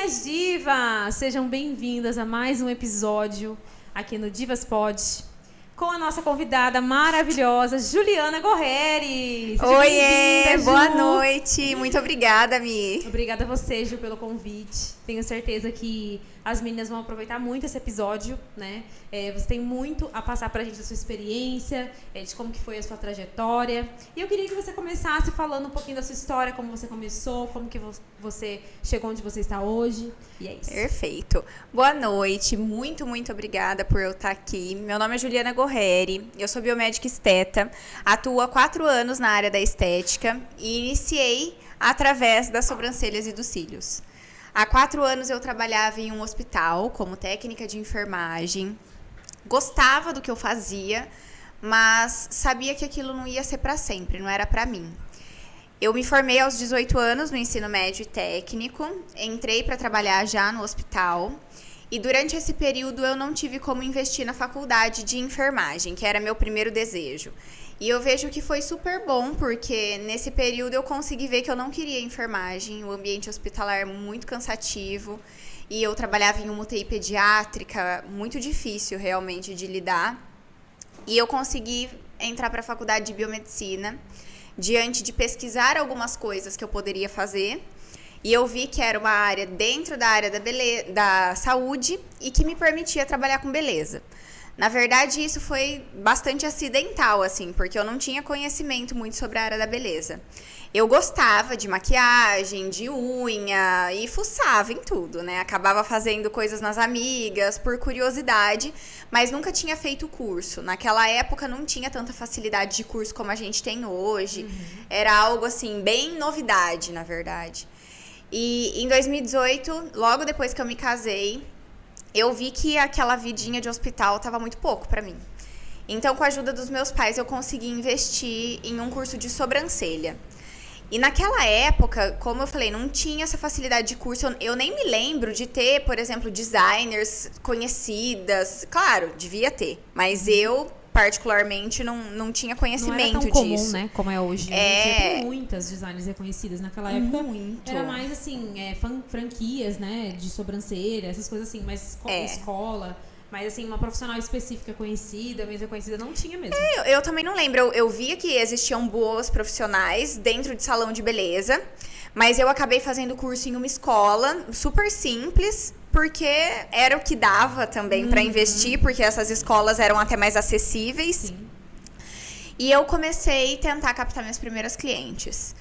minhas divas! Sejam bem-vindas a mais um episódio aqui no Divas Pod com a nossa convidada maravilhosa, Juliana Gorreri. Oiê, boa Ju. noite. Muito obrigada, Mi. Obrigada a você, Ju, pelo convite. Tenho certeza que as meninas vão aproveitar muito esse episódio, né? Você tem muito a passar pra gente da sua experiência, de como que foi a sua trajetória. E eu queria que você começasse falando um pouquinho da sua história, como você começou, como que você chegou onde você está hoje. E é isso. Perfeito. Boa noite. Muito obrigada por eu estar aqui. Meu nome é Juliana Gorreri. Eu sou biomédica esteta. Atuo há 4 anos na área da estética e iniciei através das sobrancelhas e dos cílios. Há 4 anos eu trabalhava em um hospital como técnica de enfermagem. Gostava do que eu fazia, mas sabia que aquilo não ia ser para sempre, não era para mim. Eu me formei aos 18 anos no ensino médio e técnico, entrei para trabalhar já no hospital e durante esse período eu não tive como investir na faculdade de enfermagem, que era meu primeiro desejo. E eu vejo que foi super bom, porque nesse período eu consegui ver que eu não queria enfermagem, o ambiente hospitalar é muito cansativo e eu trabalhava em uma UTI pediátrica, muito difícil realmente de lidar. E eu consegui entrar para a faculdade de biomedicina, diante de pesquisar algumas coisas que eu poderia fazer. E eu vi que era uma área dentro da área da saúde e que me permitia trabalhar com beleza. Na verdade, isso foi bastante acidental, assim, porque eu não tinha conhecimento muito sobre a área da beleza. Eu gostava de maquiagem, de unha e fuçava em tudo, né? Acabava fazendo coisas nas amigas, por curiosidade, mas nunca tinha feito curso. Naquela época não tinha tanta facilidade de curso como a gente tem hoje. Era algo, assim, bem novidade, na verdade. E em 2018, logo depois que eu me casei, eu vi que aquela vidinha de hospital estava muito pouco para mim. Então, com a ajuda dos meus pais, eu consegui investir em um curso de sobrancelha. E naquela época, como eu falei, não tinha essa facilidade de curso. Eu nem me lembro de ter, por exemplo, designers conhecidas. Claro, devia ter, mas eu particularmente não tinha conhecimento disso. Não era tão comum, né, como é hoje. Tem muitas designers reconhecidas. Naquela época era mais assim, franquias, né, de sobrancelha, essas coisas assim, mas escola. Mas assim, uma profissional específica conhecida, mesmo reconhecida, não tinha mesmo. Eu também não lembro. Eu via que existiam boas profissionais dentro de salão de beleza, mas eu acabei fazendo curso em uma escola super simples, porque era o que dava também para investir, porque essas escolas eram até mais acessíveis. Sim. E eu comecei a tentar captar minhas primeiras clientes.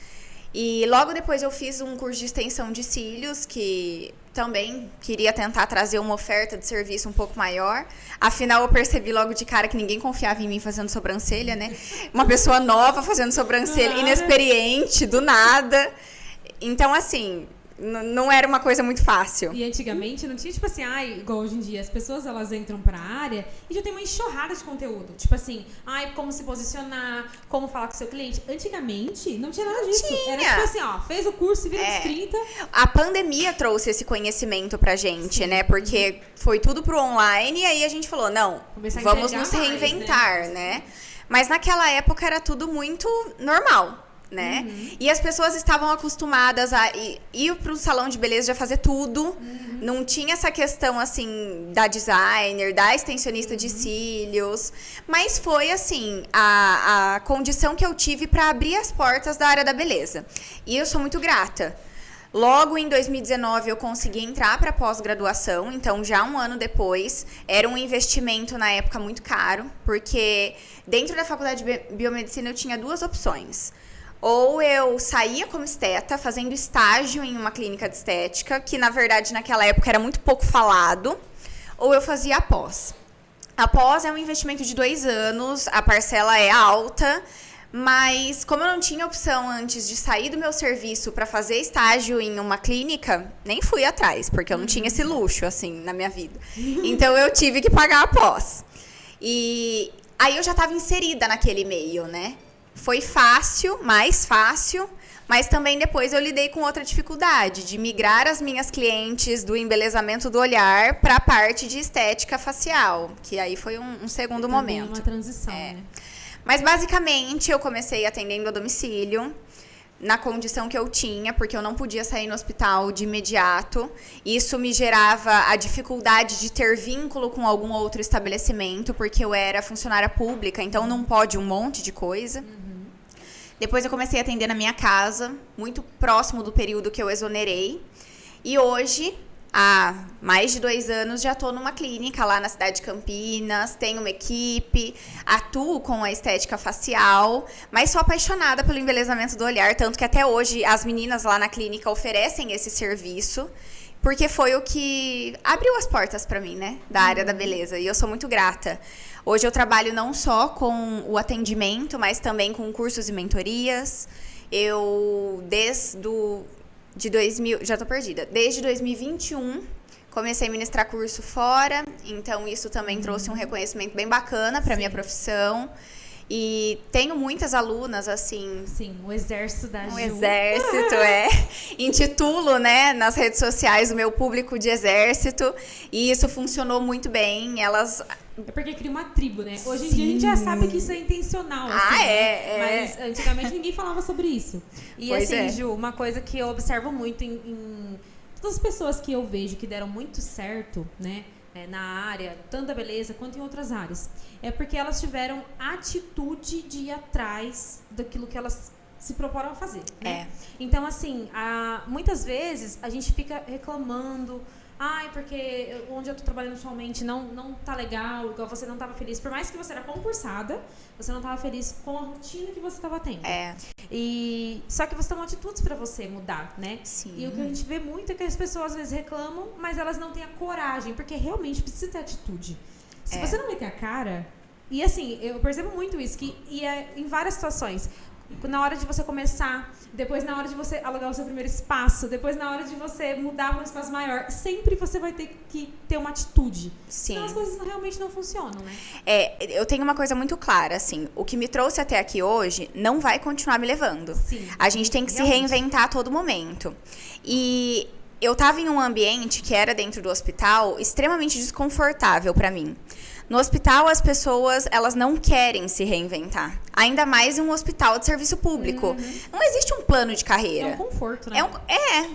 E logo depois eu fiz um curso de extensão de cílios, que também queria tentar trazer uma oferta de serviço um pouco maior. Afinal, eu percebi logo de cara que ninguém confiava em mim fazendo sobrancelha, né? Uma pessoa nova fazendo sobrancelha, inexperiente, do nada. Então, assim, não era uma coisa muito fácil. E antigamente não tinha, tipo assim, igual hoje em dia, as pessoas elas entram pra área e já tem uma enxurrada de conteúdo. Tipo assim, como se posicionar, como falar com o seu cliente. Antigamente não tinha nada disso. Era tipo assim, fez o curso e vira dos 30. A pandemia trouxe esse conhecimento pra gente, né? Porque foi tudo pro online e aí a gente falou, não, vamos nos reinventar, né? Mas naquela época era tudo muito normal, né? E as pessoas estavam acostumadas a ir pro salão de beleza já fazer tudo. Não tinha essa questão, assim, da designer, da extensionista de cílios. Mas foi, assim, a condição que eu tive para abrir as portas da área da beleza. E eu sou muito grata. Logo em 2019 eu consegui entrar para pós-graduação, então já um ano depois. Era um investimento na época muito caro, porque dentro da faculdade de biomedicina eu tinha 2 opções. Ou eu saía como esteta, fazendo estágio em uma clínica de estética, que na verdade naquela época era muito pouco falado, ou eu fazia a pós. A pós é um investimento de 2 anos, a parcela é alta, mas como eu não tinha opção antes de sair do meu serviço para fazer estágio em uma clínica, nem fui atrás, porque eu não tinha esse luxo, assim, na minha vida. Então eu tive que pagar a pós. E aí eu já estava inserida naquele meio, né? Foi fácil, mais fácil, mas também depois eu lidei com outra dificuldade, de migrar as minhas clientes do embelezamento do olhar para a parte de estética facial, que aí foi um segundo momento. Uma transição, né? Mas basicamente eu comecei atendendo a domicílio. na condição que eu tinha, porque eu não podia sair no hospital de imediato. Isso me gerava a dificuldade de ter vínculo com algum outro estabelecimento, porque eu era funcionária pública, então não pode um monte de coisa. Depois eu comecei a atender na minha casa, muito próximo do período que eu exonerei. E hoje, há mais de 2 anos, já estou numa clínica lá na cidade de Campinas, tenho uma equipe, atuo com a estética facial, mas sou apaixonada pelo embelezamento do olhar, tanto que até hoje as meninas lá na clínica oferecem esse serviço, porque foi o que abriu as portas para mim, né, da área da beleza, e eu sou muito grata. Hoje eu trabalho não só com o atendimento, mas também com cursos e mentorias. Eu, desde 2021, comecei a ministrar curso fora, então isso também trouxe um reconhecimento bem bacana para minha profissão. E tenho muitas alunas, assim... Sim, o exército da Ju. Um exército, Intitulo, né, nas redes sociais o meu público de exército. E isso funcionou muito bem. Elas... É porque cria uma tribo, né? Hoje em dia a gente já sabe que isso é intencional. Assim, Mas antigamente ninguém falava sobre isso. E pois assim, Ju, uma coisa que eu observo muito em todas as pessoas que eu vejo que deram muito certo, né? Na área, tanto da beleza quanto em outras áreas. É porque elas tiveram atitude de ir atrás daquilo que elas se proporam a fazer, né? Então, assim, muitas vezes a gente fica reclamando, porque onde eu tô trabalhando atualmente não tá legal, igual você não tava feliz. Por mais que você era concursada, você não tava feliz com a rotina que você tava tendo. Só que você tem atitudes pra você mudar, né? Sim. E o que a gente vê muito é que as pessoas às vezes reclamam, mas elas não têm a coragem, porque realmente precisa ter atitude. Se você não meter a cara... E assim, eu percebo muito isso, em várias situações. Na hora de você começar, depois na hora de você alugar o seu primeiro espaço, depois na hora de você mudar para um espaço maior, sempre você vai ter que ter uma atitude. Sim. Senão as coisas realmente não funcionam, né? Eu tenho uma coisa muito clara, assim, o que me trouxe até aqui hoje não vai continuar me levando. Sim. A gente tem que se reinventar a todo momento. E eu estava em um ambiente que era dentro do hospital extremamente desconfortável para mim. No hospital, as pessoas, elas não querem se reinventar. Ainda mais em um hospital de serviço público. Não existe um plano de carreira. É um conforto, né?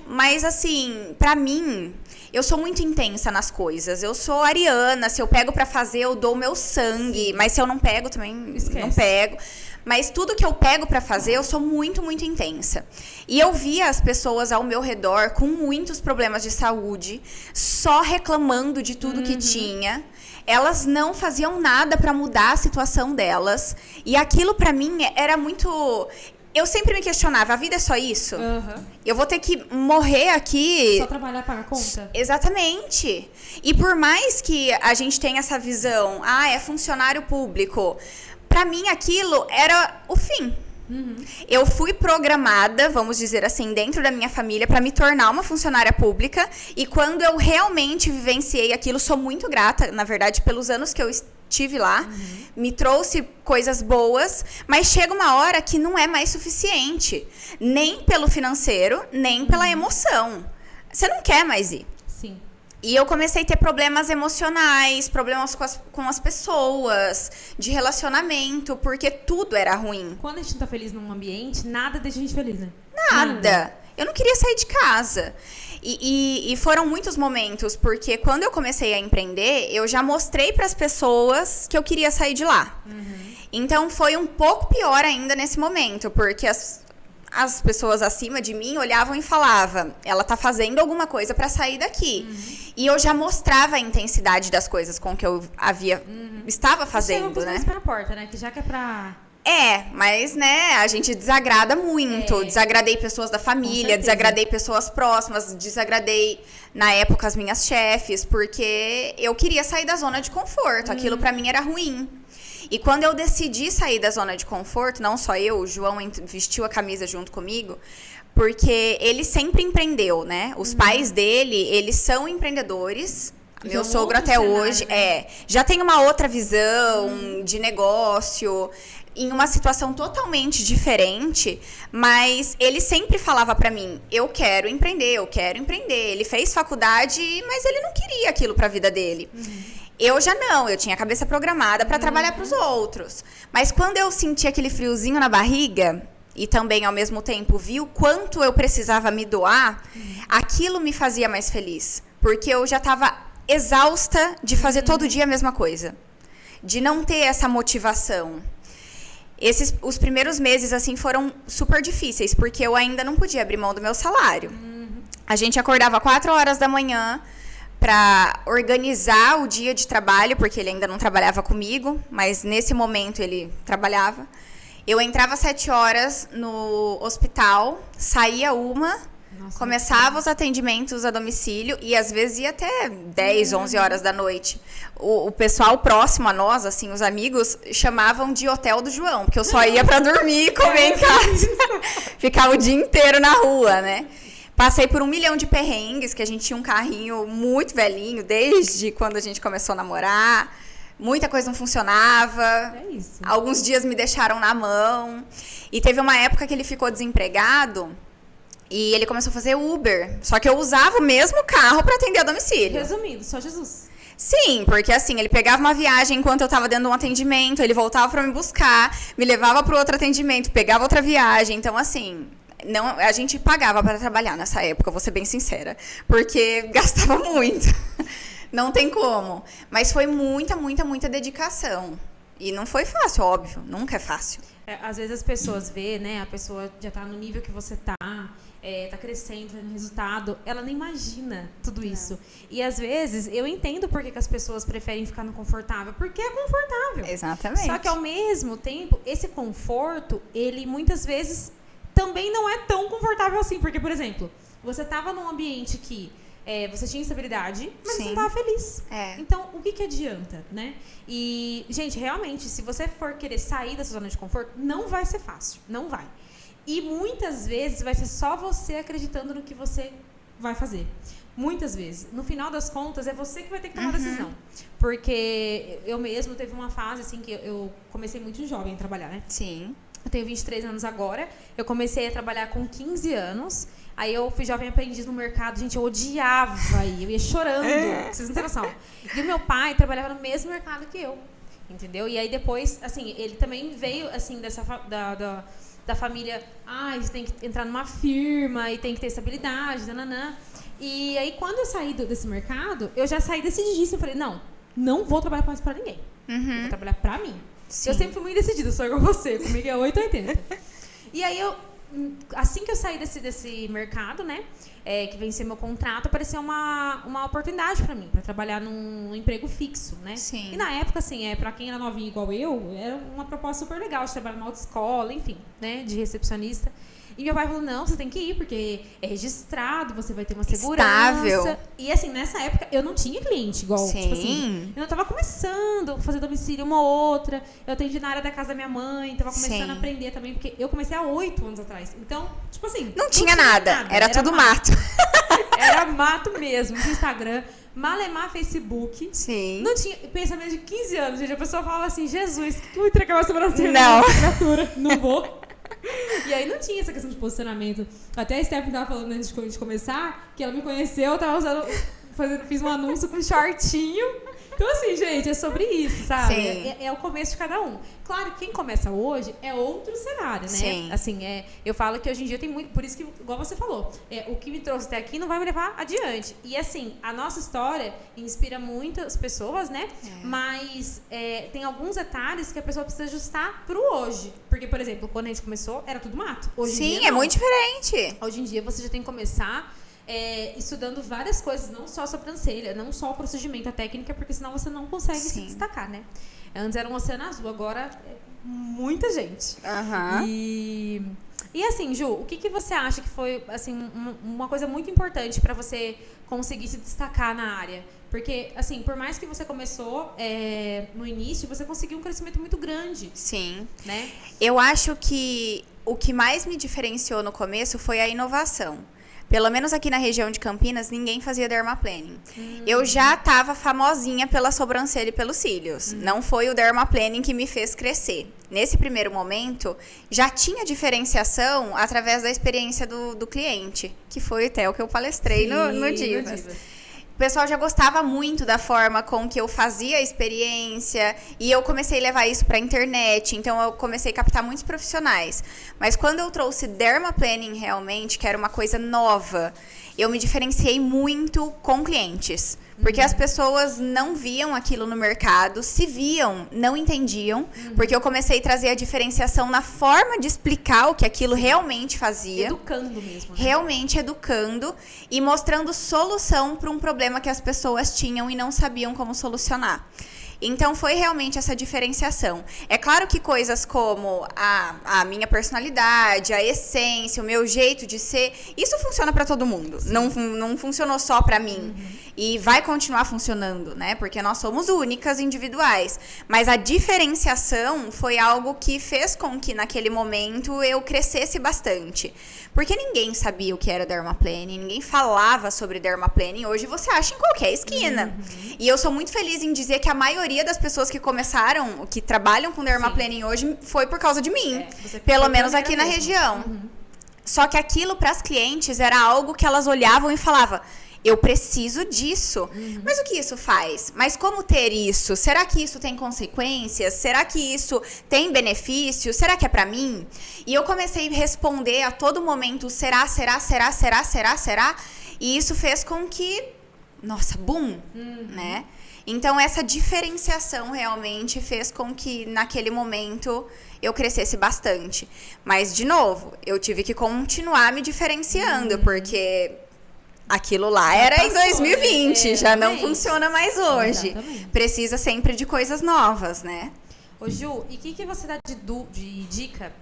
Mas assim, pra mim, eu sou muito intensa nas coisas. Eu sou ariana, se eu pego pra fazer, eu dou o meu sangue. Mas se eu não pego, também não pego. Mas tudo que eu pego pra fazer, eu sou muito, muito intensa. E eu via as pessoas ao meu redor com muitos problemas de saúde, só reclamando de tudo que tinha. Elas não faziam nada pra mudar a situação delas. E aquilo pra mim era muito... Eu sempre me questionava, a vida é só isso? Eu vou ter que morrer aqui... Só trabalhar para pagar conta? Exatamente. E por mais que a gente tenha essa visão, é funcionário público, pra mim aquilo era o fim. Eu fui programada, vamos dizer assim, dentro da minha família para me tornar uma funcionária pública, e quando eu realmente vivenciei aquilo, sou muito grata, na verdade, pelos anos que eu estive lá, me trouxe coisas boas, mas chega uma hora que não é mais suficiente, nem pelo financeiro, nem pela emoção. Você não quer mais ir. Sim. E eu comecei a ter problemas emocionais, problemas com as pessoas, de relacionamento, porque tudo era ruim. Quando a gente não tá feliz num ambiente, nada deixa a gente feliz, né? Nada. Eu não queria sair de casa. E foram muitos momentos, porque quando eu comecei a empreender, eu já mostrei para as pessoas que eu queria sair de lá. Então foi um pouco pior ainda nesse momento, porque as pessoas acima de mim olhavam e falavam, ela tá fazendo alguma coisa para sair daqui. E eu já mostrava a intensidade das coisas com que eu estava fazendo, né? Pra porta, né? Que já que é pra... Mas, né, a gente desagrada muito. Desagradei pessoas da família, desagradei pessoas próximas, desagradei, na época, as minhas chefes, porque eu queria sair da zona de conforto. Aquilo pra mim era ruim. E quando eu decidi sair da zona de conforto, não só eu, o João vestiu a camisa junto comigo, porque ele sempre empreendeu, né? Os pais dele, eles são empreendedores. Meu sogro até hoje, já tem uma outra visão de negócio, em uma situação totalmente diferente, mas ele sempre falava pra mim, eu quero empreender. Ele fez faculdade, mas ele não queria aquilo pra vida dele. Eu já não, eu tinha a cabeça programada pra trabalhar pros outros. Mas quando eu senti aquele friozinho na barriga, e também, ao mesmo tempo, vi o quanto eu precisava me doar, aquilo me fazia mais feliz. Porque eu já estava exausta de fazer todo dia a mesma coisa. De não ter essa motivação. Os primeiros meses, assim, foram super difíceis, porque eu ainda não podia abrir mão do meu salário. A gente acordava 4 horas da manhã para organizar o dia de trabalho, porque ele ainda não trabalhava comigo, mas nesse momento ele trabalhava. Eu entrava às 7 horas no hospital, saía começava os atendimentos a domicílio e às vezes ia até 10, 11 horas da noite. O pessoal próximo a nós, assim, os amigos, chamavam de Hotel do João, porque eu só ia para dormir e comer em casa. Ficava o dia inteiro na rua, né? Passei por 1 milhão de perrengues, que a gente tinha um carrinho muito velhinho, desde quando a gente começou a namorar. Muita coisa não funcionava. É isso. Alguns dias me deixaram na mão. E teve uma época que ele ficou desempregado e ele começou a fazer Uber. Só que eu usava o mesmo carro para atender a domicílio. Resumindo, só Jesus. Sim, porque assim, ele pegava uma viagem enquanto eu estava dando um atendimento, ele voltava para me buscar, me levava para o outro atendimento, pegava outra viagem. Então, assim, não, a gente pagava para trabalhar nessa época, vou ser bem sincera, porque gastava muito. Não tem como. Mas foi muita, muita, muita dedicação. E não foi fácil, óbvio. Nunca é fácil. Às vezes as pessoas vê, né? A pessoa já tá no nível que você tá crescendo, tendo resultado. Ela nem imagina tudo isso. E às vezes eu entendo por que as pessoas preferem ficar no confortável. Porque é confortável. Exatamente. Só que ao mesmo tempo, esse conforto, ele muitas vezes também não é tão confortável assim. Porque, por exemplo, você tava num ambiente que você tinha estabilidade, mas Sim. você não estava feliz. É. Então, o que adianta, né? E, gente, realmente, se você for querer sair dessa zona de conforto, não vai ser fácil. Não vai. E muitas vezes vai ser só você acreditando no que você vai fazer. Muitas vezes. No final das contas, é você que vai ter que tomar a decisão. Porque eu mesmo teve uma fase, assim, que eu comecei muito jovem a trabalhar, né? Sim. Eu tenho 23 anos agora. Eu comecei a trabalhar com 15 anos. Aí eu fui jovem aprendiz no mercado. Gente, eu odiava ir. Eu ia chorando. Vocês não têm noção. E o meu pai trabalhava no mesmo mercado que eu. Entendeu? E aí depois, assim, ele também veio, assim, da família. Você tem que entrar numa firma e tem que ter estabilidade, nananã. E aí, quando eu saí desse mercado, eu já saí decididíssima. Eu falei, não vou trabalhar mais pra ninguém. Eu vou trabalhar pra mim. Sim. Eu sempre fui muito decidida, sou igual você. Comigo é 880. E aí, assim que eu saí desse mercado, né, que venceu meu contrato, apareceu uma oportunidade pra mim, pra trabalhar num emprego fixo, né? Sim. E na época, assim, pra quem era novinho igual eu, era uma proposta super legal de trabalhar numa autoescola, enfim, né, de recepcionista. E meu pai falou, não, você tem que ir, porque é registrado, você vai ter uma segurança. Estável. E assim, nessa época, eu não tinha cliente igual, Sim. tipo assim, eu não tava começando a fazer domicílio uma ou outra, eu atendi na área da casa da minha mãe, tava começando Sim. a aprender também, porque eu comecei há 8 anos atrás. Então, tipo assim... Não tinha nada, era tudo mato. Era mato mesmo, não tinha Instagram, malemar Facebook. Sim. Não tinha pensamento de 15 anos, gente. A pessoa falava assim, Jesus, o que eu vou entregar uma sobrancelha Não. na assinatura? Não vou. E aí não tinha essa questão de posicionamento. Até a Stephanie tava falando antes de começar, que ela me conheceu, eu tava fiz um anúncio com shortinho. Então, assim, gente, é sobre isso, sabe? É o começo de cada um. Claro, quem começa hoje é outro cenário, né? Sim. Assim, eu falo que hoje em dia tem muito... Por isso que, igual você falou, o que me trouxe até aqui não vai me levar adiante. E, assim, a nossa história inspira muitas pessoas, né? Mas tem alguns detalhes que a pessoa precisa ajustar pro hoje. Porque, por exemplo, quando a gente começou, era tudo mato. Hoje em Sim, dia, é não. muito diferente. Hoje em dia, você já tem que começar... estudando várias coisas, não só a sobrancelha, não só o procedimento, a técnica, porque senão você não consegue se destacar, né? Antes era um oceano azul, agora é muita gente. E assim, Ju, o que você acha que foi assim, uma coisa muito importante para você conseguir se destacar na área? Porque, assim, por mais que você começou no início, você conseguiu um crescimento muito grande. Sim. Né? Eu acho que o que mais me diferenciou no começo foi a inovação. Pelo menos aqui na região de Campinas, ninguém fazia dermaplaning. Eu já estava famosinha pela sobrancelha e pelos cílios. Não foi o dermaplaning que me fez crescer. Nesse primeiro momento, já tinha diferenciação através da experiência do cliente, que foi até o que eu palestrei no Divas. pessoal já gostava muito da forma com que eu fazia a experiência e eu comecei a levar isso para a internet, então eu comecei a captar muitos profissionais. Mas quando eu trouxe dermaplaning realmente, que era uma coisa nova, eu me diferenciei muito com clientes. Porque as pessoas não viam aquilo no mercado, se viam, não entendiam, porque eu comecei a trazer a diferenciação na forma de explicar o que aquilo realmente fazia. Educando mesmo. Né? Realmente educando e mostrando solução para um problema que as pessoas tinham e não sabiam como solucionar. Então, foi realmente essa diferenciação. É claro que coisas como a minha personalidade, a essência, o meu jeito de ser, isso funciona para todo mundo. Não funcionou só para mim. E vai continuar funcionando, né? Porque nós somos únicas, individuais. Mas a diferenciação foi algo que fez com que, naquele momento, eu crescesse bastante. Porque ninguém sabia o que era dermaplaning, ninguém falava sobre dermaplaning. Hoje você acha em qualquer esquina. E eu sou muito feliz em dizer que a maioria das pessoas que começaram, que trabalham com dermaplaning hoje, foi por causa de mim. Pelo menos aqui na região. Só que aquilo para as clientes era algo que elas olhavam e falavam: eu preciso disso. Mas o que isso faz? Mas como ter isso? Será que isso tem consequências? Será que isso tem benefícios? Será que é pra mim? E eu comecei a responder a todo momento: será? E isso fez com que, nossa, boom, né? Então, essa diferenciação realmente fez com que, naquele momento, eu crescesse bastante. Mas, de novo, eu tive que continuar me diferenciando, porque aquilo lá já era passou, em 2020, já não funciona mais hoje. Exatamente. Precisa sempre de coisas novas, né? Ô Ju, e o que você dá de dica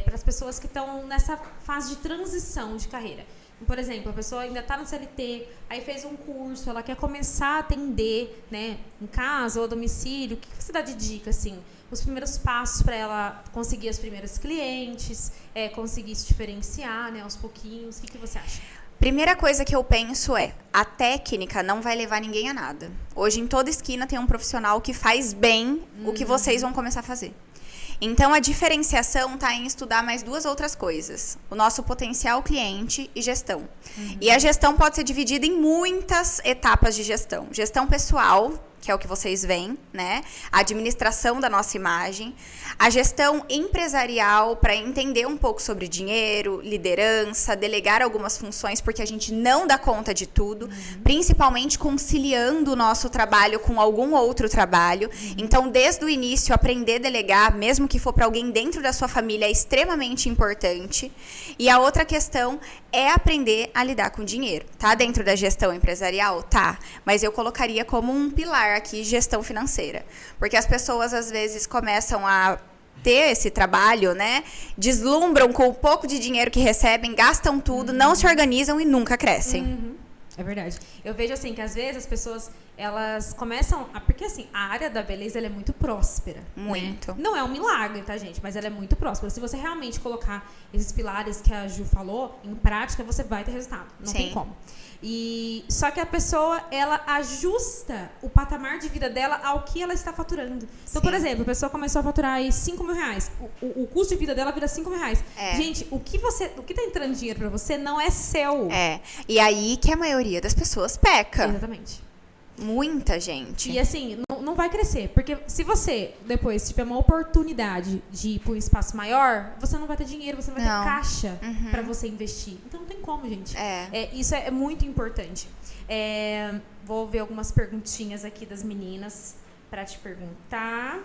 para as pessoas que estão nessa fase de transição de carreira? Por exemplo, a pessoa ainda está no CLT, aí fez um curso, ela quer começar a atender, né, em casa ou a domicílio. O que você dá de dica, assim? Os primeiros passos para ela conseguir os primeiros clientes, conseguir se diferenciar, né, aos pouquinhos. O que você acha? Primeira coisa que eu penso é: a técnica não vai levar ninguém a nada. Hoje, em toda esquina, tem um profissional que faz bem o que vocês vão começar a fazer. Então, a diferenciação está em estudar mais duas outras coisas: o nosso potencial cliente e gestão. E a gestão pode ser dividida em muitas etapas de gestão. Gestão pessoal, que é o que vocês veem, né? A administração da nossa imagem. A gestão empresarial, para entender um pouco sobre dinheiro, liderança, delegar algumas funções, porque a gente não dá conta de tudo, principalmente conciliando o nosso trabalho com algum outro trabalho. Então, desde o início, aprender a delegar, mesmo que for para alguém dentro da sua família, é extremamente importante. E a outra questão é aprender a lidar com dinheiro. Tá dentro da gestão empresarial? Tá. Mas eu colocaria como um pilar aqui gestão financeira. Porque as pessoas, às vezes, começam a ter esse trabalho, né? Deslumbram com o pouco de dinheiro que recebem, gastam tudo, não se organizam e nunca crescem. É verdade. Eu vejo, assim, que às vezes as pessoas, elas começam... Porque, assim, a área da beleza, ela é muito próspera. Muito. Né? Não é um milagre, tá, gente? Mas ela é muito próspera. Se você realmente colocar esses pilares que a Ju falou em prática, você vai ter resultado. Não tem como. Só que a pessoa, ela ajusta o patamar de vida dela ao que ela está faturando. Então, por exemplo, a pessoa começou a faturar aí R$5.000. O custo de vida dela vira R$5.000. Gente, o que tá entrando dinheiro pra você não é seu. E aí que a maioria das pessoas peca. Exatamente. Muita gente. E assim, não vai crescer. Porque se você depois tiver uma oportunidade de ir para um espaço maior, você não vai ter dinheiro, você não vai ter caixa para você investir. Então não tem como, gente. Isso é muito importante. Vou ver algumas perguntinhas aqui das meninas para te perguntar.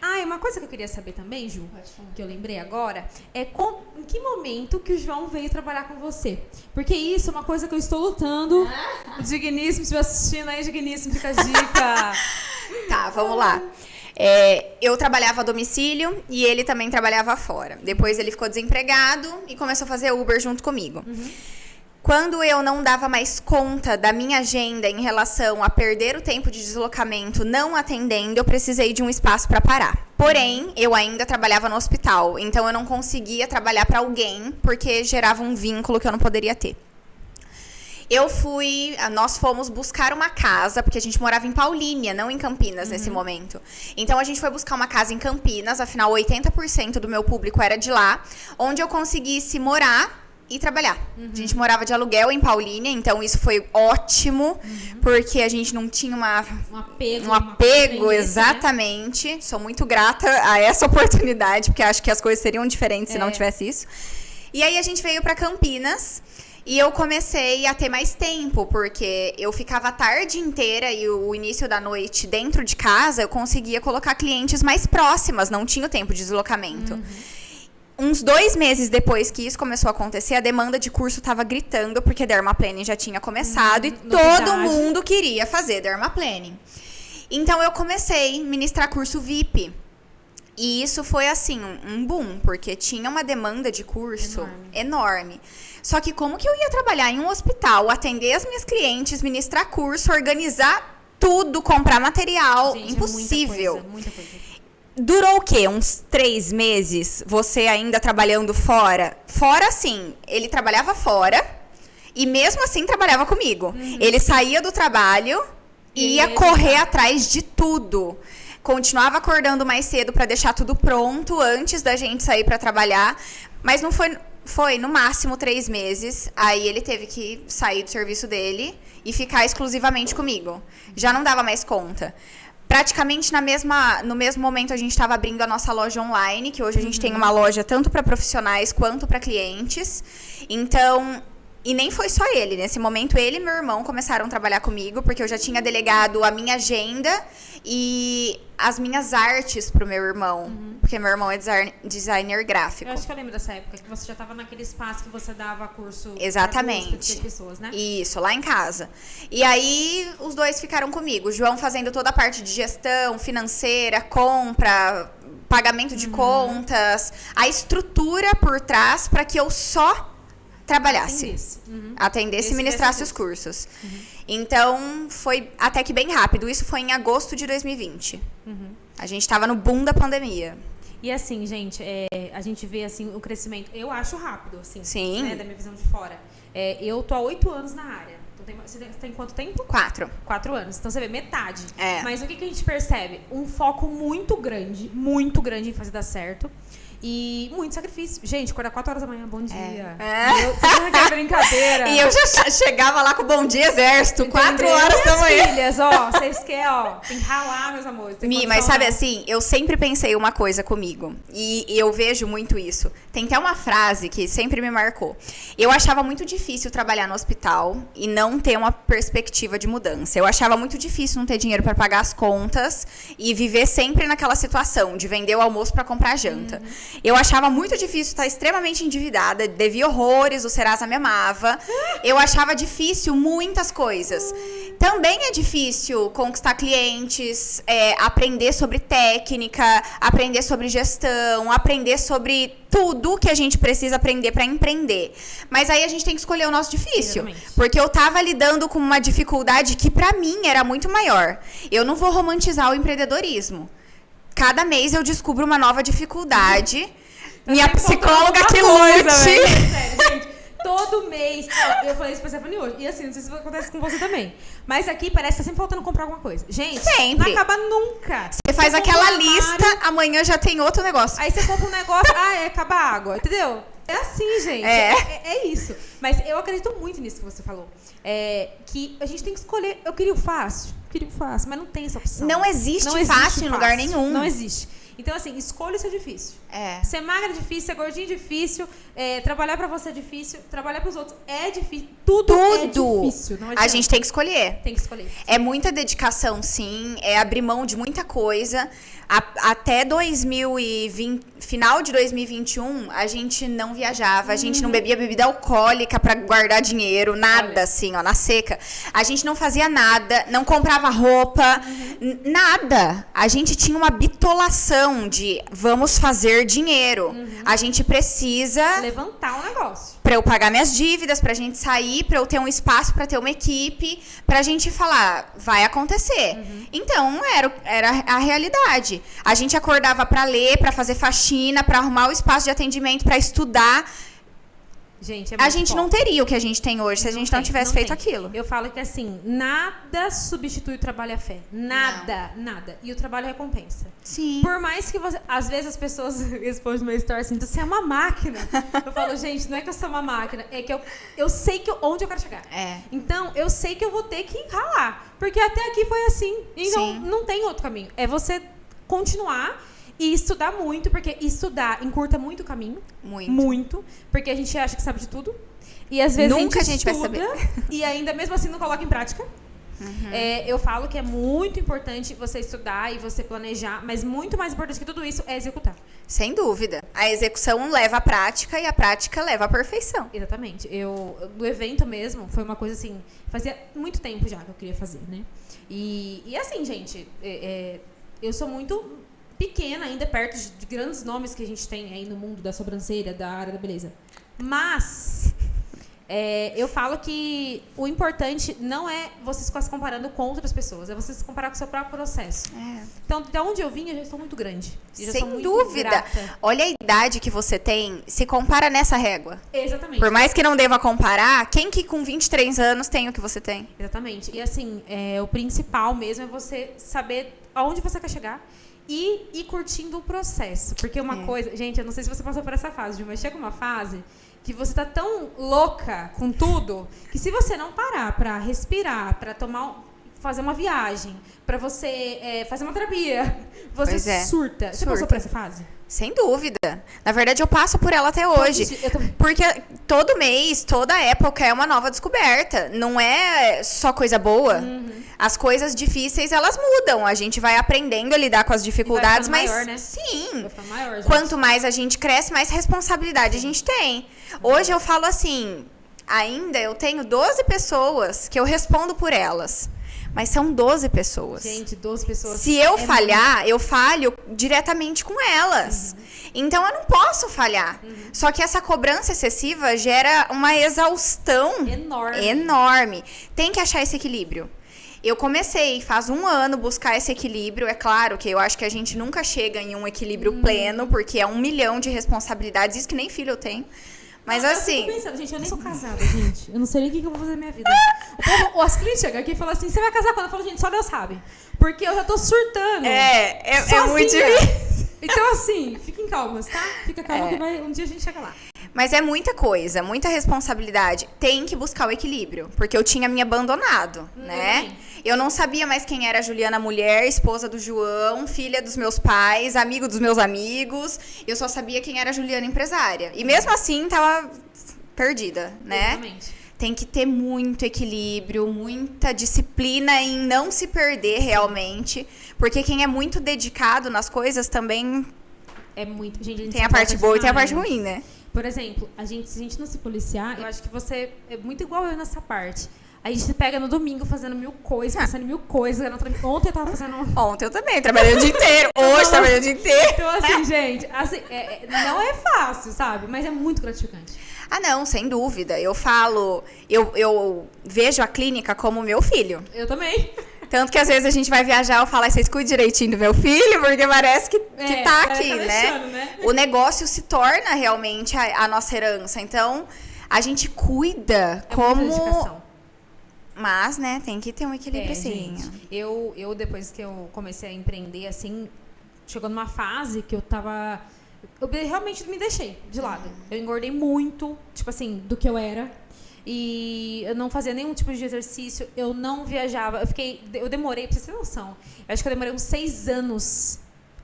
E uma coisa que eu queria saber também, Ju, que eu lembrei agora, é em que momento que o João veio trabalhar com você? Porque isso é uma coisa que eu estou lutando. O Digníssimo, se estiver assistindo aí, Digníssimo, fica a dica. Tá, vamos lá. Eu trabalhava a domicílio e ele também trabalhava fora. Depois ele ficou desempregado e começou a fazer Uber junto comigo. Quando eu não dava mais conta da minha agenda em relação a perder o tempo de deslocamento não atendendo, eu precisei de um espaço para parar. Porém, eu ainda trabalhava no hospital, então eu não conseguia trabalhar para alguém porque gerava um vínculo que eu não poderia ter. Nós fomos buscar uma casa, porque a gente morava em Paulínia, não em Campinas nesse momento. Então, a gente foi buscar uma casa em Campinas, afinal, 80% do meu público era de lá, onde eu conseguisse morar e trabalhar. A gente morava de aluguel em Paulínia, então isso foi ótimo, porque a gente não tinha um apego exatamente. Né? Sou muito grata a essa oportunidade, porque acho que as coisas seriam diferentes se não tivesse isso. E aí a gente veio para Campinas e eu comecei a ter mais tempo, porque eu ficava a tarde inteira e o início da noite dentro de casa, eu conseguia colocar clientes mais próximas, não tinha o tempo de deslocamento. Uns 2 meses depois que isso começou a acontecer, a demanda de curso estava gritando, porque Dermaplaning já tinha começado e todo mundo queria fazer Dermaplaning. Então, eu comecei a ministrar curso VIP. E isso foi, assim, um boom, porque tinha uma demanda de curso enorme. Só que como que eu ia trabalhar em um hospital, atender as minhas clientes, ministrar curso, organizar tudo, comprar material? Gente, impossível. Muita coisa. Durou o quê? Uns 3 meses? Você ainda trabalhando fora? Fora, sim. Ele trabalhava fora e mesmo assim trabalhava comigo. Ele saía do trabalho e ia correr atrás de tudo. Continuava acordando mais cedo para deixar tudo pronto antes da gente sair para trabalhar. Mas não foi no máximo 3 meses. Aí ele teve que sair do serviço dele e ficar exclusivamente comigo. Já não dava mais conta. Praticamente no mesmo momento a gente estava abrindo a nossa loja online, que hoje a gente tem uma loja tanto para profissionais quanto para clientes. Então, e nem foi só ele. Nesse momento, ele e meu irmão começaram a trabalhar comigo, porque eu já tinha delegado a minha agenda e as minhas artes pro meu irmão. Porque meu irmão é designer gráfico. Eu acho que eu lembro dessa época, que você já estava naquele espaço que você dava curso. Exatamente. Para pessoas, né? Isso, lá em casa. E aí, os dois ficaram comigo. O João fazendo toda a parte de gestão financeira, compra, pagamento de contas, a estrutura por trás para que eu só trabalhasse. Atendesse e ministrasse os cursos. Então, foi até que bem rápido. Isso foi em agosto de 2020. A gente estava no boom da pandemia. E assim, gente, a gente vê assim, o crescimento, eu acho rápido, assim, Sim. Né, da minha visão de fora. Eu tô há 8 anos na área. Então, você tem quanto tempo? 4. 4 anos. Então, você vê, metade. É. Mas o que a gente percebe? Um foco muito grande em fazer dar certo. E muito sacrifício. Gente, acordar 4 horas da manhã, bom dia. Você não brincadeira. E eu já chegava lá com o Bom Dia Exército, 4 horas da manhã. Filhas, ó, vocês querem, tem que ralar, meus amores. Mas sabe assim, eu sempre pensei uma coisa comigo. E eu vejo muito isso. Tem até uma frase que sempre me marcou. Eu achava muito difícil trabalhar no hospital e não ter uma perspectiva de mudança. Eu achava muito difícil não ter dinheiro para pagar as contas e viver sempre naquela situação de vender o almoço para comprar janta. Eu achava muito difícil estar extremamente endividada, devia horrores, o Serasa me amava. Eu achava difícil muitas coisas. Também é difícil conquistar clientes, aprender sobre técnica, aprender sobre gestão, aprender sobre tudo que a gente precisa aprender para empreender. Mas aí a gente tem que escolher o nosso difícil. Exatamente. Porque eu tava lidando com uma dificuldade que para mim era muito maior. Eu não vou romantizar o empreendedorismo. Cada mês eu descubro uma nova dificuldade. Minha psicóloga que lute. Sério, gente. Todo mês. Eu falei isso pra Stephanie hoje. E assim, não sei se acontece com você também. Mas aqui parece que tá sempre faltando comprar alguma coisa. Gente, sempre. Não acaba nunca. Você faz aquela lista, amanhã já tem outro negócio. Aí você compra um negócio, acaba a água. Entendeu? É assim, gente. É isso. Mas eu acredito muito nisso que você falou. Que a gente tem que escolher. Eu queria o fácil, mas não tem essa opção. Não existe fácil em lugar nenhum. Não existe. Então, assim, escolha o seu difícil. Ser magra é difícil, ser gordinho é difícil, trabalhar pra você é difícil, trabalhar pros outros é difícil. Tudo é difícil. Não a gente tem que escolher. Tem que escolher. É muita dedicação, sim. É abrir mão de muita coisa. Até 2020, final de 2021, a gente não viajava, a gente não bebia bebida alcoólica pra guardar dinheiro, nada assim, ó, na seca. A gente não fazia nada, não comprava roupa, nada. A gente tinha uma bitolação de vamos fazer dinheiro. A gente precisa levantar o negócio. Pra eu pagar minhas dívidas, pra gente sair, pra eu ter um espaço, pra ter uma equipe, pra gente falar, vai acontecer. Então, era a realidade. A gente acordava pra ler, pra fazer faxina, pra arrumar o espaço de atendimento, pra estudar. Gente, é A muito gente foda. não teria o que a gente tem hoje se a gente não tivesse feito aquilo. Eu falo que assim, nada substitui o trabalho e a fé. Nada, nada. E o trabalho é recompensa. Sim. Por mais que você... Às vezes as pessoas respondem no meu story assim, você é uma máquina. Eu falo, gente, não é que eu sou uma máquina, é que eu sei onde eu quero chegar. Então, eu sei que eu vou ter que ralar. Porque até aqui foi assim. Então, Sim. não tem outro caminho. É você continuar e estudar muito, porque estudar encurta muito o caminho. Muito. Porque a gente acha que sabe de tudo. E às vezes Nunca a gente vai estuda saber. e ainda mesmo assim não coloca em prática. Eu falo que é muito importante você estudar e você planejar, mas muito mais importante que tudo isso é executar. Sem dúvida. A execução leva à prática e a prática leva à perfeição. Exatamente. Do evento mesmo, foi uma coisa assim, fazia muito tempo já que eu queria fazer, né? E assim, gente, eu sou muito pequena ainda, perto de grandes nomes que a gente tem aí no mundo da sobrancelha, da área da beleza. Mas eu falo que o importante não é você ficar se comparando com outras pessoas, é você se comparar com o seu próprio processo. Então, de onde eu vim, eu já estou muito grande. Sem dúvida. Olha a idade que você tem, se compara nessa régua. Exatamente. Por mais que não deva comparar, quem que com 23 anos tem o que você tem? Exatamente. E assim, o principal mesmo é você saber aonde você quer chegar e ir curtindo o processo. Porque uma coisa... Gente, eu não sei se você passou por essa fase, mas chega uma fase que você tá tão louca com tudo que se você não parar pra respirar, pra fazer uma viagem, pra você fazer uma terapia, você surta. Você passou por essa fase? Sem dúvida. Na verdade, eu passo por ela até hoje. Porque todo mês, toda época é uma nova descoberta. Não é só coisa boa. As coisas difíceis, elas mudam. A gente vai aprendendo a lidar com as dificuldades, mas maior, né? sim. Vai ficar maior, gente. Quanto mais a gente cresce, mais responsabilidade a gente tem. Hoje eu falo assim, ainda eu tenho 12 pessoas que eu respondo por elas. Mas são 12 pessoas. Gente, 12 pessoas. Se eu falhar, eu falho diretamente com elas. Então, eu não posso falhar. Só que essa cobrança excessiva gera uma exaustão enorme. Tem que achar esse equilíbrio. Eu comecei, faz 1 ano, buscar esse equilíbrio. É claro que eu acho que a gente nunca chega em um equilíbrio pleno, porque é 1 milhão de responsabilidades. Isso que nem filho eu tenho. Mas assim... Eu fico pensando, gente, eu nem sou casada, gente. Eu não sei nem o que eu vou fazer na minha vida. As clientes chegam aqui e falam assim, você vai casar quando? Eu falo, gente, só Deus sabe. Porque eu já tô surtando. É muito sozinha. difícil. Então, assim, fiquem calmas, tá? Fica calma que um dia a gente chega lá. Mas é muita coisa, muita responsabilidade. Tem que buscar o equilíbrio. Porque eu tinha me abandonado, né? Eu não sabia mais quem era a Juliana mulher, esposa do João, filha dos meus pais, amigo dos meus amigos. Eu só sabia quem era a Juliana empresária. E mesmo assim, tava perdida, né? Exatamente. Tem que ter muito equilíbrio, muita disciplina em não se perder realmente. Porque quem é muito dedicado nas coisas também... É muito... Gente, tem a parte boa e tem a parte ruim, né? Por exemplo, se a gente não se policiar, eu acho que você é muito igual eu nessa parte. A gente se pega no domingo fazendo 1000 coisas, pensando em 1000 coisas. Ontem eu tava fazendo... Ontem eu também, trabalhei o dia inteiro. Hoje trabalhei o dia inteiro. Então, assim, gente, assim, não é fácil, sabe? Mas é muito gratificante. Ah, não, sem dúvida. Eu falo... Eu vejo a clínica como meu filho. Eu também. Tanto que às vezes a gente vai viajar, eu falo, vocês cuidem direitinho do meu filho, porque parece que tá aqui, né? O negócio se torna realmente a nossa herança. Então, a gente cuida como... Mas, né, tem que ter um equilíbrio, sim. Eu, depois que eu comecei a empreender, assim, chegou numa fase que eu tava... Eu realmente me deixei de lado. Eu engordei muito, tipo assim, do que eu era. E eu não fazia nenhum tipo de exercício, eu não viajava. Eu demorei, pra vocês terem noção, eu acho que eu demorei uns 6 anos,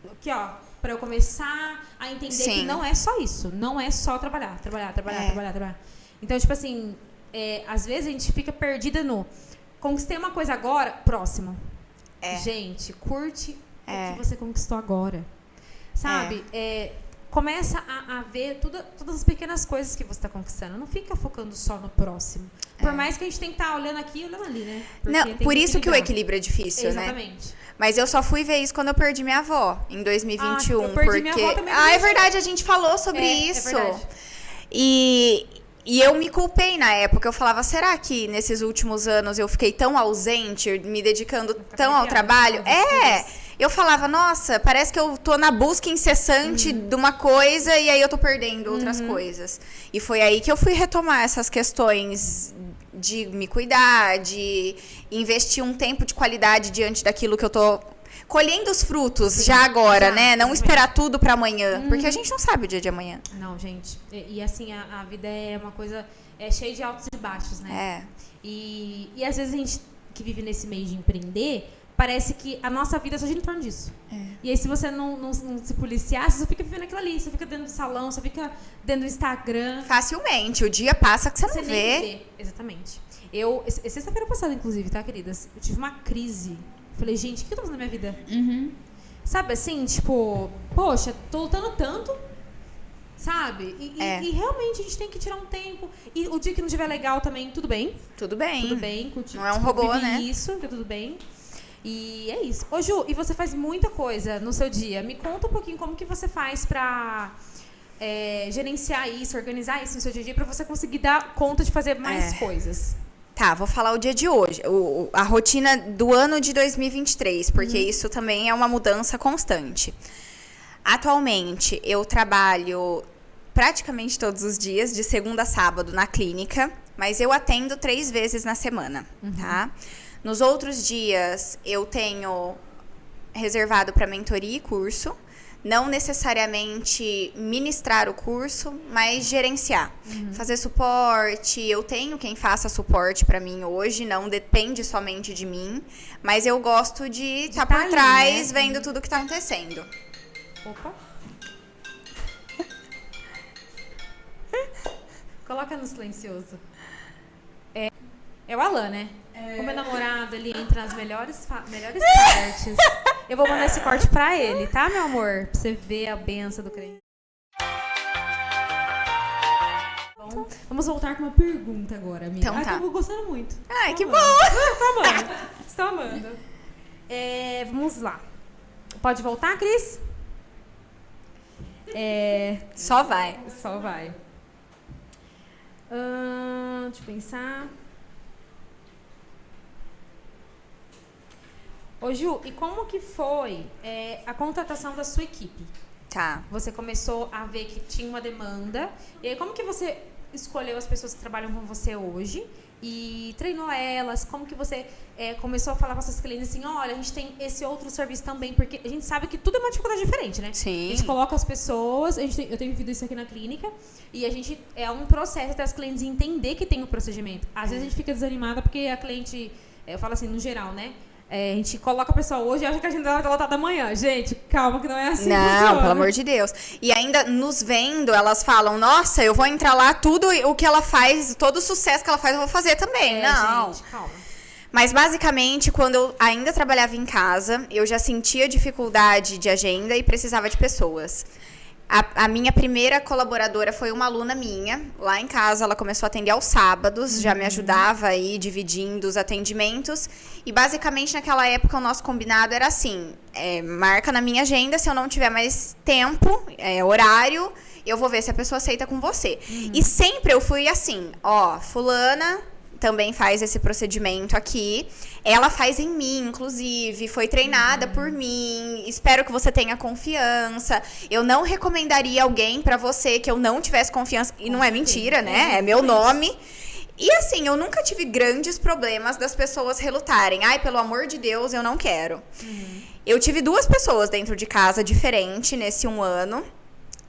aqui ó, pra eu começar a entender que não é só isso, não é só trabalhar. Então, tipo assim, às vezes a gente fica perdida no conquistei uma coisa agora, próximo. Gente, curte o que você conquistou agora, sabe? Começa a ver todas as pequenas coisas que você está conquistando. Não fica focando só no próximo. Por mais que a gente tenha que estar olhando aqui e olhando ali, né? Porque não, por isso que o equilíbrio é difícil, exatamente. Né? Mas eu só fui ver isso quando eu perdi minha avó, em 2021. Eu perdi minha avó também. É verdade, a gente falou sobre isso. É verdade. E eu me culpei na época. Eu falava, será que nesses últimos anos eu fiquei tão ausente, me dedicando tão ao trabalho? eu falava, nossa, parece que eu tô na busca incessante de uma coisa e aí eu tô perdendo outras coisas. E foi aí que eu fui retomar essas questões de me cuidar, de investir um tempo de qualidade diante daquilo que eu tô colhendo os frutos já agora, né? Não esperar tudo pra amanhã, porque a gente não sabe o dia de amanhã. Não, gente. E assim, a vida é uma coisa cheia de altos e baixos, né? E às vezes a gente que vive nesse meio de empreender, parece que a nossa vida só gira em torno disso. E aí, se você não se policiar, você só fica vivendo aquilo ali. Você fica dentro do salão, você fica dentro do Instagram. Facilmente. O dia passa que você não vê. Exatamente. Sexta-feira passada, inclusive, tá, queridas? Eu tive uma crise. Falei, gente, o que eu tô fazendo na minha vida? Sabe, assim, tipo... Poxa, tô lutando tanto, sabe? E realmente a gente tem que tirar um tempo. E o dia que não estiver legal também, tudo bem. Tudo bem. Tudo bem. Não é um robô, né? Isso, que tudo bem. E é isso. Ô, Ju, e você faz muita coisa no seu dia. Me conta um pouquinho como que você faz pra gerenciar isso, organizar isso no seu dia a dia, pra você conseguir dar conta de fazer mais coisas. Tá, vou falar o dia de hoje, a rotina do ano de 2023, porque isso também é uma mudança constante. Atualmente, eu trabalho praticamente todos os dias, de segunda a sábado, na clínica, mas eu atendo 3 vezes na semana, tá? Nos outros dias, eu tenho reservado para mentoria e curso. Não necessariamente ministrar o curso, mas gerenciar. Fazer suporte. Eu tenho quem faça suporte para mim hoje, não depende somente de mim. Mas eu gosto de estar por trás, né? Vendo tudo que está acontecendo. Opa. Coloca no silencioso. É o Alan, né? O meu namorado, ele entra nas melhores partes. Eu vou mandar esse corte pra ele, tá, meu amor? Pra você ver a benção do crente. Bom, vamos voltar com uma pergunta agora, amiga. Então tá. Que eu vou gostando muito. Ai, que bom! Tô amando. Estou amando. Vamos lá. Pode voltar, Cris? Só vai. Só vai. Deixa eu pensar. Ô, Ju, e como que foi a contratação da sua equipe? Tá. Você começou a ver que tinha uma demanda. E aí, como que você escolheu as pessoas que trabalham com você hoje e treinou elas? Como que você começou a falar para seus clientes assim, olha, a gente tem esse outro serviço também, porque a gente sabe que tudo é uma dificuldade diferente, né? Sim. A gente coloca as pessoas, eu tenho vivido isso aqui na clínica, e a gente é um processo até as clientes entender que tem o procedimento. Às vezes a gente fica desanimada porque a cliente, eu falo assim, no geral, né? A gente coloca a pessoa hoje e acha que a agenda dela tá lotada amanhã. Gente, calma que não é assim. Não, funciona. pelo amor de Deus. E ainda nos vendo, elas falam, nossa, eu vou entrar lá, tudo o que ela faz, todo o sucesso que ela faz, eu vou fazer também. Não. Gente, calma. Mas basicamente, quando eu ainda trabalhava em casa, eu já sentia dificuldade de agenda e precisava de pessoas. A minha primeira colaboradora foi uma aluna minha. Lá em casa, ela começou a atender aos sábados, já me ajudava aí, dividindo os atendimentos. E, basicamente, naquela época, o nosso combinado era assim, marca na minha agenda, se eu não tiver mais tempo, horário, eu vou ver se a pessoa aceita com você. E sempre eu fui assim, fulana também faz esse procedimento aqui. Ela faz em mim, inclusive. Foi treinada por mim. Espero que você tenha confiança. Eu não recomendaria alguém pra você que eu não tivesse confiança. E não é mentira, né? É meu nome. E assim, eu nunca tive grandes problemas das pessoas relutarem. Ai, pelo amor de Deus, eu não quero. Eu tive 2 pessoas dentro de casa diferente nesse 1 ano.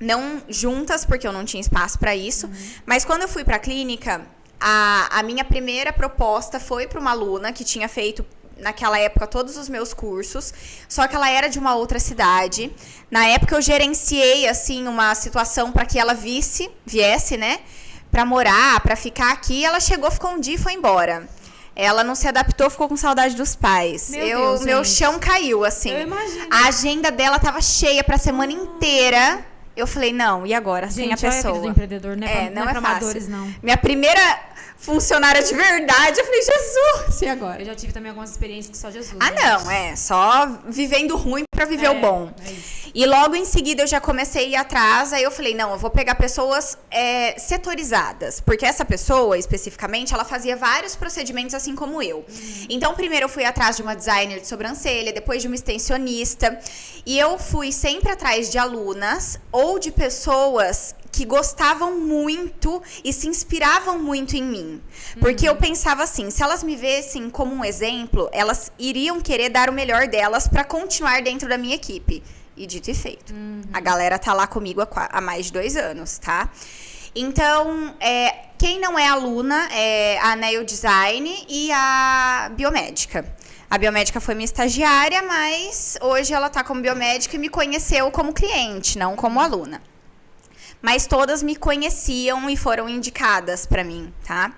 Não juntas, porque eu não tinha espaço pra isso. Mas quando eu fui pra clínica... A minha primeira proposta foi para uma aluna que tinha feito, naquela época, todos os meus cursos, só que ela era de uma outra cidade. Na época, eu gerenciei, assim, uma situação para que ela viesse, né, para morar, para ficar aqui. Ela chegou, ficou um dia e foi embora. Ela não se adaptou, ficou com saudade dos pais. Meu chão caiu, assim. Eu imagino. A agenda dela tava cheia para a semana inteira. Eu falei, não, e agora? Sem a pessoa. Olha a vida do empreendedor, né? Não é pra amadores, fácil. não. Minha primeira funcionária de verdade, eu falei, Jesus, e agora? Eu já tive também algumas experiências que só Jesus. Só vivendo ruim pra viver o bom. É isso. E logo em seguida eu já comecei a ir atrás, aí eu falei, não, eu vou pegar pessoas setorizadas, porque essa pessoa, especificamente, ela fazia vários procedimentos assim como eu. Então, primeiro eu fui atrás de uma designer de sobrancelha, depois de uma extensionista, e eu fui sempre atrás de alunas ou de pessoas que gostavam muito e se inspiravam muito em mim. Porque eu pensava assim, se elas me vissem como um exemplo, elas iriam querer dar o melhor delas para continuar dentro da minha equipe. E dito e feito. A galera tá lá comigo há mais de 2 anos, tá? Então, quem não é aluna é a Nail Design e a biomédica. A biomédica foi minha estagiária, mas hoje ela tá como biomédica e me conheceu como cliente, não como aluna. Mas todas me conheciam e foram indicadas para mim, tá?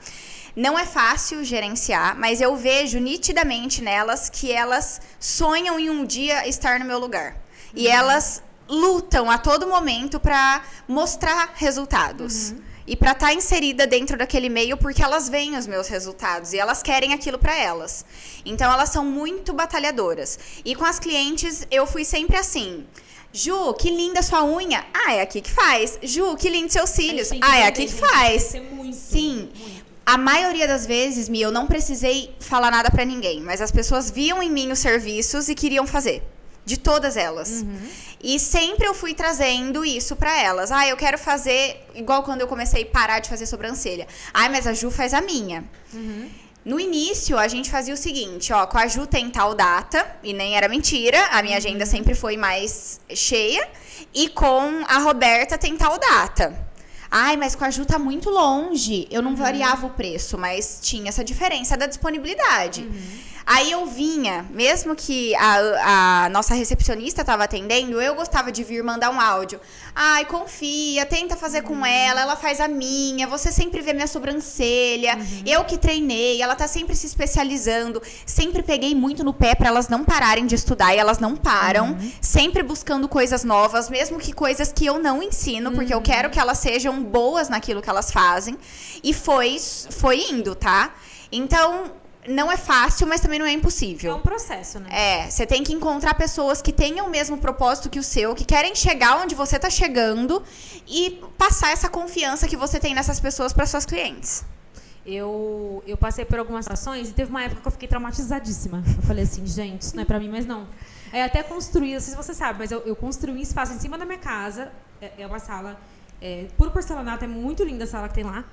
Não é fácil gerenciar, mas eu vejo nitidamente nelas que elas sonham em um dia estar no meu lugar. E elas lutam a todo momento para mostrar resultados. E para estar inserida dentro daquele meio, porque elas veem os meus resultados e elas querem aquilo para elas. Então, elas são muito batalhadoras. E com as clientes, eu fui sempre assim... Ju, que linda sua unha. Ah, é aqui que faz. Ju, que lindo seus cílios. Ah, é aqui que faz. Sim. A maioria das vezes, eu não precisei falar nada pra ninguém, mas as pessoas viam em mim os serviços e queriam fazer. De todas elas. E sempre eu fui trazendo isso pra elas. Ah, eu quero fazer, igual quando eu comecei a parar de fazer sobrancelha. Ah, mas a Ju faz a minha. No início, a gente fazia o seguinte, ó, com a Ju tem tal data, e nem era mentira, a minha agenda sempre foi mais cheia, e com a Roberta tem tal data. Ai, mas com a Ju tá muito longe, eu não variava o preço, mas tinha essa diferença da disponibilidade. Aí eu vinha, mesmo que a nossa recepcionista estava atendendo, eu gostava de vir mandar um áudio. Ai, confia, tenta fazer com ela faz a minha, você sempre vê minha sobrancelha, eu que treinei, ela tá sempre se especializando, sempre peguei muito no pé para elas não pararem de estudar e elas não param, sempre buscando coisas novas, mesmo que coisas que eu não ensino, porque eu quero que elas sejam boas naquilo que elas fazem, e foi indo, tá? Então... Não é fácil, mas também não é impossível. É um processo, né? Você tem que encontrar pessoas que tenham o mesmo propósito que o seu, que querem chegar onde você tá chegando e passar essa confiança que você tem nessas pessoas para suas clientes. Eu passei por algumas situações e teve uma época que eu fiquei traumatizadíssima. Eu falei assim, gente, isso não é pra mim, mas não. Aí até construí, não sei se você sabe, mas eu construí um espaço em cima da minha casa. É uma sala, puro porcelanato, é muito linda a sala que tem lá.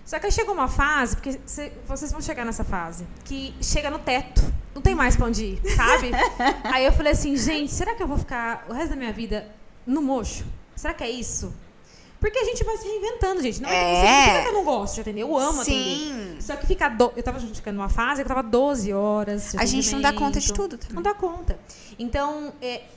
Só que aí chegou uma fase, porque vocês vão chegar nessa fase, que chega no teto, não tem mais pra onde ir, sabe? Aí eu falei assim, gente, será que eu vou ficar o resto da minha vida no mocho? Será que é isso? Porque a gente vai se reinventando, gente. Não é que eu não gosto de atender, eu amo atender. Só que eu tava chegando numa fase que eu tava 12 horas. A gente não dá conta de tudo também. Não dá conta. Então,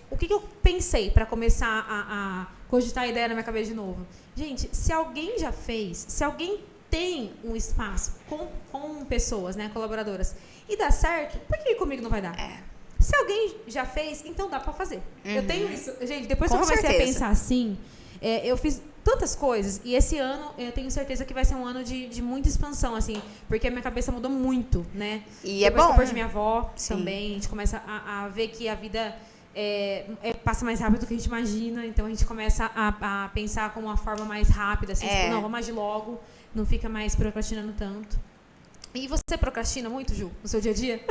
o que eu pensei pra começar a cogitar a ideia na minha cabeça de novo? Gente, se alguém já fez, se alguém tem um espaço com pessoas, né, colaboradoras, e dá certo, por que comigo não vai dar? Se alguém já fez, então dá pra fazer. Eu tenho isso. Gente, depois que eu comecei a pensar assim, eu fiz tantas coisas, e esse ano eu tenho certeza que vai ser um ano de muita expansão, assim, porque a minha cabeça mudou muito, né? E depois é bom. Que eu perdi minha avó também, a gente começa a ver que a vida passa mais rápido do que a gente imagina, então a gente começa a pensar com uma forma mais rápida, assim, tipo, não, vamos agir logo, não fica mais procrastinando tanto. E você procrastina muito, Ju, no seu dia a dia?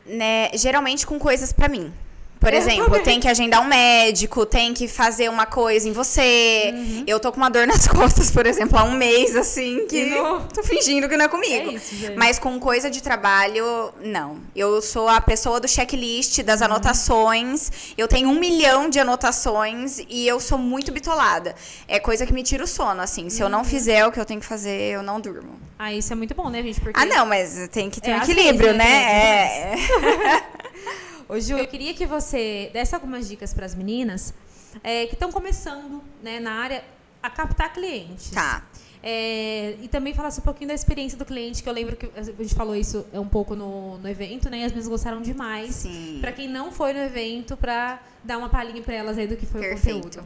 Né, geralmente com coisas pra mim. Por exemplo, tem que agendar um médico, tem que fazer uma coisa em você. Eu tô com uma dor nas costas, por exemplo, há um mês, assim, que tô fingindo que não é comigo. É isso, gente. Mas com coisa de trabalho, não. Eu sou a pessoa do checklist, das anotações. Eu tenho 1 milhão de anotações e eu sou muito bitolada. É coisa que me tira o sono, assim. Se eu não fizer o que eu tenho que fazer, eu não durmo. Ah, isso é muito bom, né, gente? Porque... Ah, não, mas tem que ter um equilíbrio, né? Ô, Ju, eu queria que você desse algumas dicas para as meninas que estão começando, né, na área a captar clientes. Tá. E também falasse um pouquinho da experiência do cliente, que eu lembro que a gente falou isso um pouco no evento, né? E as meninas gostaram demais. Sim. Para quem não foi no evento, para dar uma palhinha para elas aí do que foi o conteúdo.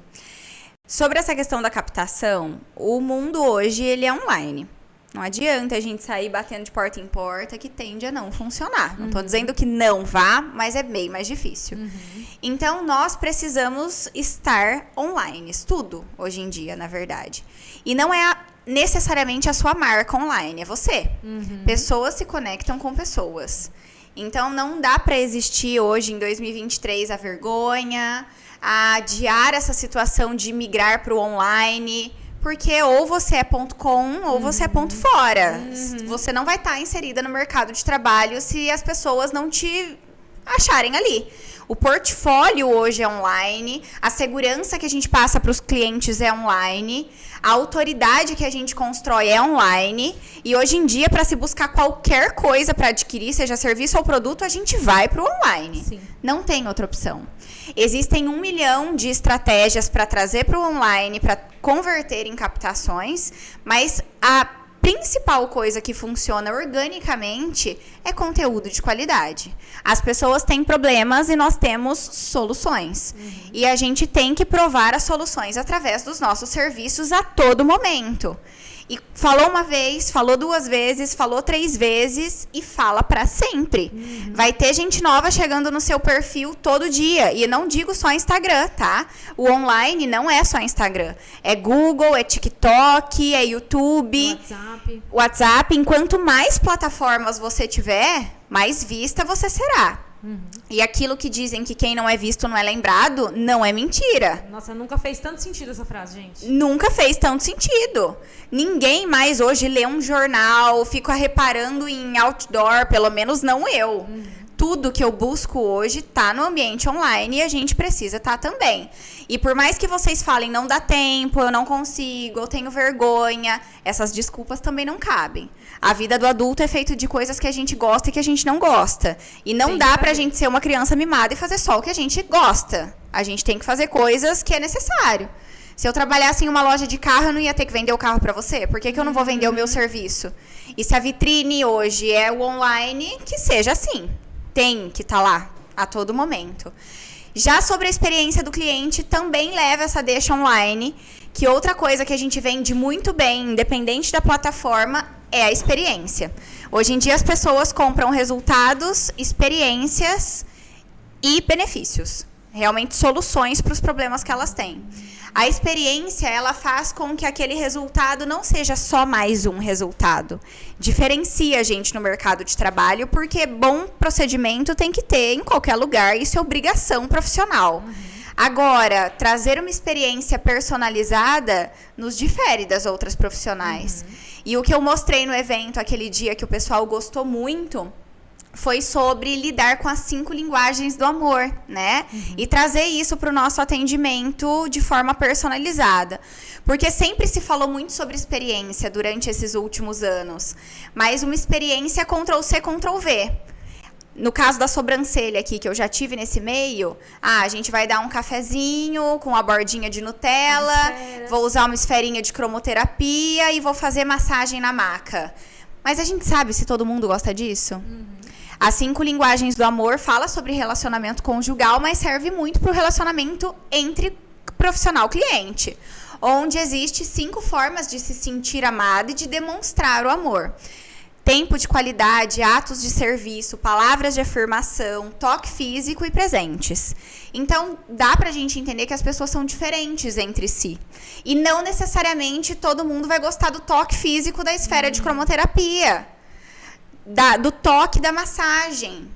Sobre essa questão da captação, o mundo hoje ele é online. Não adianta a gente sair batendo de porta em porta, que tende a não funcionar. Não tô dizendo que não vá, mas é bem mais difícil. Então, nós precisamos estar online, tudo hoje em dia, na verdade. E não é necessariamente a sua marca online, é você. Pessoas se conectam com pessoas. Então, não dá para existir hoje, em 2023, a vergonha, a adiar essa situação de migrar para o online, porque ou você é ponto com ou você é ponto fora. Você não vai estar inserida no mercado de trabalho se as pessoas não te acharem ali. O portfólio hoje é online, a segurança que a gente passa para os clientes é online, a autoridade que a gente constrói é online, e hoje em dia, para se buscar qualquer coisa para adquirir, seja serviço ou produto, a gente vai para o online. Sim. Não tem outra opção. Existem 1 milhão de estratégias para trazer para o online, para converter em captações, mas a principal coisa que funciona organicamente é conteúdo de qualidade. As pessoas têm problemas e nós temos soluções. E a gente tem que provar as soluções através dos nossos serviços a todo momento. E falou uma vez, falou 2 vezes, falou 3 vezes e fala para sempre. Vai ter gente nova chegando no seu perfil todo dia. E não digo só Instagram, tá? O online não é só Instagram. É Google, é TikTok, é YouTube, WhatsApp. Enquanto mais plataformas você tiver, mais vista você será. E aquilo que dizem que quem não é visto não é lembrado, não é mentira. Nossa, nunca fez tanto sentido essa frase, gente. Nunca fez tanto sentido. Ninguém mais hoje lê um jornal, fica reparando em outdoor, pelo menos não eu. Tudo que eu busco hoje tá no ambiente online e a gente precisa estar também. E por mais que vocês falem, não dá tempo, eu não consigo, eu tenho vergonha, essas desculpas também não cabem. A vida do adulto é feita de coisas que a gente gosta e que a gente não gosta. E não dá pra gente ser uma criança mimada e fazer só o que a gente gosta. A gente tem que fazer coisas que é necessário. Se eu trabalhasse em uma loja de carro, eu não ia ter que vender o carro pra você? Por que eu não vou vender o meu serviço? E se a vitrine hoje é o online, que seja assim. Tem que estar lá a todo momento. Já sobre a experiência do cliente, também leva essa deixa online, que outra coisa que a gente vende muito bem, independente da plataforma, é a experiência. Hoje em dia as pessoas compram resultados, experiências e benefícios. Realmente soluções para os problemas que elas têm. A experiência, ela faz com que aquele resultado não seja só mais um resultado. Diferencia a gente no mercado de trabalho, porque bom procedimento tem que ter em qualquer lugar, isso é obrigação profissional. Agora, trazer uma experiência personalizada nos difere das outras profissionais. E o que eu mostrei no evento aquele dia que o pessoal gostou muito foi sobre lidar com as 5 linguagens do amor, né? E trazer isso para o nosso atendimento de forma personalizada. Porque sempre se falou muito sobre experiência durante esses últimos anos. Mas uma experiência Ctrl+C, Ctrl+V. No caso da sobrancelha aqui, que eu já tive nesse meio, a gente vai dar um cafezinho com a bordinha de Nutella, vou usar uma esferinha de cromoterapia e vou fazer massagem na maca. Mas a gente sabe se todo mundo gosta disso? As 5 linguagens do amor fala sobre relacionamento conjugal, mas serve muito para o relacionamento entre profissional e cliente, onde existe 5 formas de se sentir amado e de demonstrar o amor. Tempo de qualidade, atos de serviço, palavras de afirmação, toque físico e presentes. Então, dá pra gente entender que as pessoas são diferentes entre si. E não necessariamente todo mundo vai gostar do toque físico da esfera de cromoterapia. Do toque da massagem,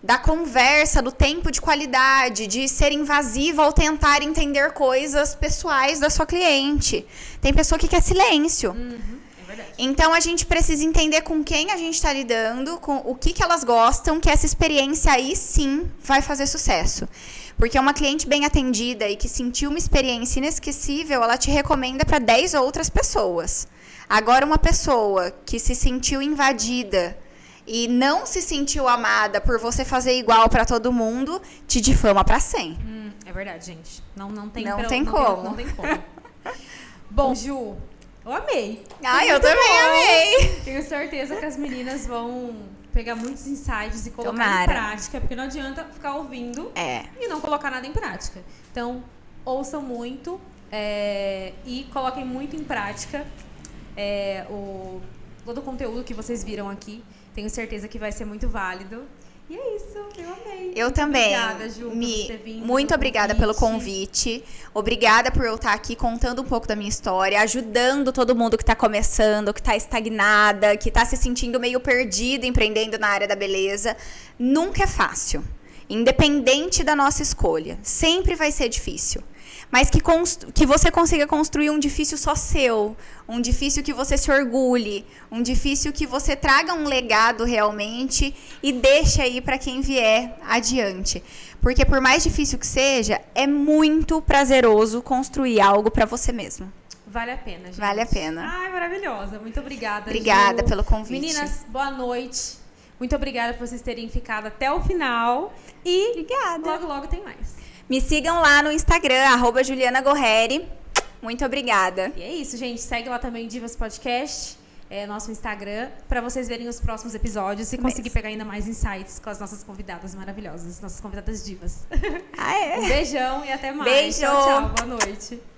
da conversa, do tempo de qualidade, de ser invasiva ao tentar entender coisas pessoais da sua cliente. Tem pessoa que quer silêncio. É verdade. Então, a gente precisa entender com quem a gente está lidando, com o que elas gostam, que essa experiência aí sim vai fazer sucesso. Porque uma cliente bem atendida e que sentiu uma experiência inesquecível, ela te recomenda para 10 outras pessoas. Agora, uma pessoa que se sentiu invadida e não se sentiu amada por você fazer igual para todo mundo, te difama para 100. É verdade, gente. Não tem como. Não tem como. Bom, Ju, eu amei. Eu também amei. Tenho certeza que as meninas vão pegar muitos insights e colocar Tomara. em prática, porque não adianta ficar ouvindo e não colocar nada em prática. Então, ouçam muito e coloquem muito em prática todo o conteúdo que vocês viram aqui. Tenho certeza que vai ser muito válido. E é isso, eu amei. Eu também. Obrigada, Ju, por você ter vindo. Muito obrigada pelo convite. Obrigada por eu estar aqui contando um pouco da minha história, ajudando todo mundo que está começando, que está estagnada, que está se sentindo meio perdido empreendendo na área da beleza. Nunca é fácil. Independente da nossa escolha. Sempre vai ser difícil. Mas que você consiga construir um difícil só seu, um difícil que você se orgulhe, um difícil que você traga um legado realmente e deixe aí para quem vier adiante. Porque por mais difícil que seja, é muito prazeroso construir algo para você mesmo. Vale a pena, gente. Vale a pena. Ai, maravilhosa. Muito obrigada, Obrigada Ju. pelo convite. Meninas, boa noite. Muito obrigada por vocês terem ficado até o final. E Obrigada. logo, logo tem mais. Me sigam lá no Instagram, @JulianaGorreri. Muito obrigada. E é isso, gente. Segue lá também Divas Podcast, nosso Instagram, para vocês verem os próximos episódios e conseguir pegar ainda mais insights com as nossas convidadas maravilhosas, nossas convidadas divas. Ah, é? Um beijão e até mais. Beijo. Tchau, tchau. Boa noite.